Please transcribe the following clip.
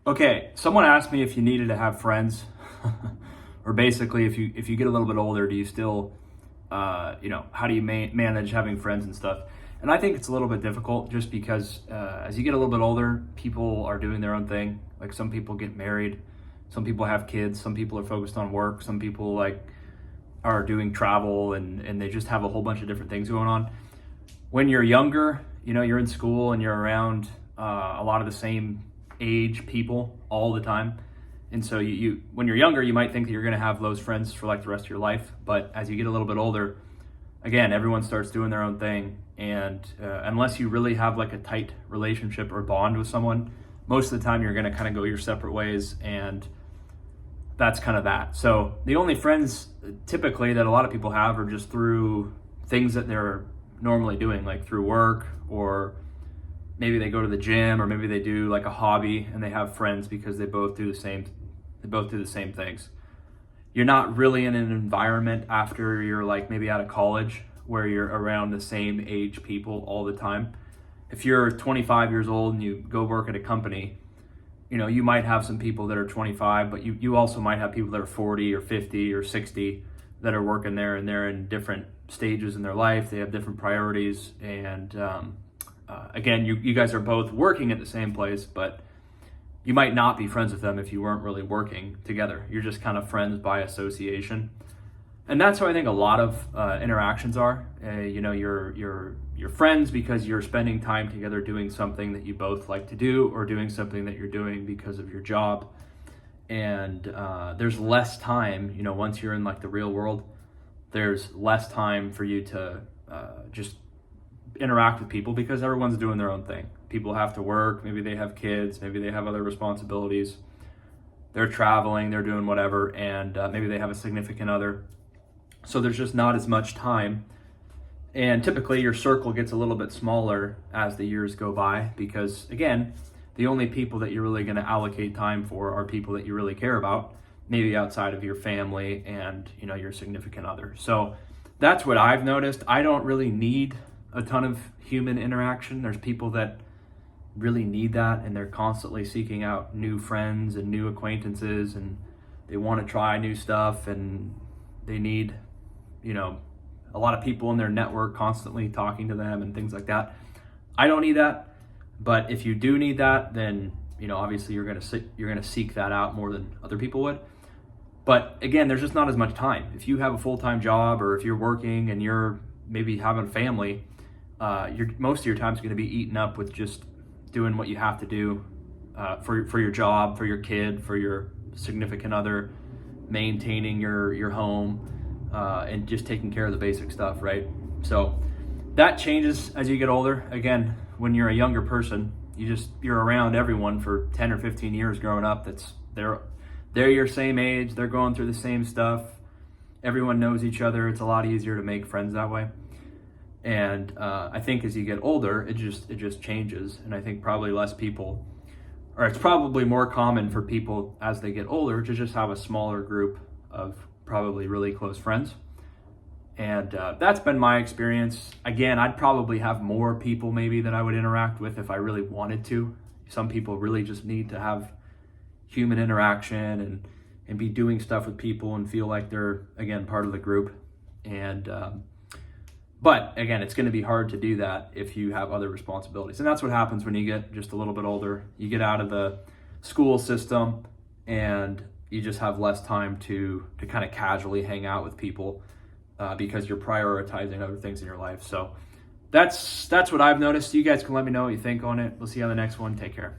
Okay, someone asked me if you needed to have friends, or basically if you get a little bit older, do you still, how do you manage having friends and stuff? And I think it's a little bit difficult just because as you get a little bit older, people are doing their own thing. Like some people get married, some people have kids, some people are focused on work, some people are doing travel and they just have a whole bunch of different things going on. When you're younger, you're in school and you're around a lot of the same age people all the time. And so you when you're younger, you might think that you're going to have those friends for like the rest of your life. But as you get a little bit older, again, everyone starts doing their own thing. And unless you really have like a tight relationship or bond with someone, most of the time you're going to kind of go your separate ways. And that's kind of that. So the only friends typically that a lot of people have are just through things that they're normally doing, like through work, or maybe they go to the gym, or maybe they do like a hobby and they have friends because they both do the same things. You're not really in an environment after you're like maybe out of college where you're around the same age people all the time. If you're 25 years old and you go work at a company, you might have some people that are 25, but you also might have people that are 40 or 50 or 60 that are working there, and they're in different stages in their life. They have different priorities. And again, you guys are both working at the same place, but you might not be friends with them if you weren't really working together. You're just kind of friends by association. And that's how I think a lot of interactions are. You're friends because you're spending time together doing something that you both like to do, or doing something that you're doing because of your job. And there's less time, once you're in like the real world, there's less time for you to just interact with people because everyone's doing their own thing. People have to work, maybe they have kids, maybe they have other responsibilities. They're traveling, they're doing whatever, and maybe they have a significant other. So there's just not as much time. And typically your circle gets a little bit smaller as the years go by because, again, the only people that you're really going to allocate time for are people that you really care about, maybe outside of your family and, your significant other. So that's what I've noticed. I don't really need a ton of human interaction. There's people that really need that, and they're constantly seeking out new friends and new acquaintances, and they want to try new stuff, and they need, a lot of people in their network constantly talking to them and things like that. I don't need that, but if you do need that, then obviously you're gonna seek that out more than other people would. But again, there's just not as much time. If you have a full-time job, or if you're working and you're maybe having a family, most of your time is going to be eaten up with just doing what you have to do for your job, for your kid, for your significant other, maintaining your home, and just taking care of the basic stuff, right? So that changes as you get older. Again, when you're a younger person, you're around everyone for 10 or 15 years growing up. They're your same age. They're going through the same stuff. Everyone knows each other. It's a lot easier to make friends that way. And I think as you get older, it just changes. And I think probably less people, or it's probably more common for people as they get older to just have a smaller group of probably really close friends. And that's been my experience. Again, I'd probably have more people maybe that I would interact with if I really wanted to. Some people really just need to have human interaction and be doing stuff with people and feel like they're, again, part of the group. And but again, it's going to be hard to do that if you have other responsibilities. And that's what happens when you get just a little bit older. You get out of the school system and you just have less time to kind of casually hang out with people because you're prioritizing other things in your life. So that's what I've noticed. You guys can let me know what you think on it. We'll see you on the next one. Take care.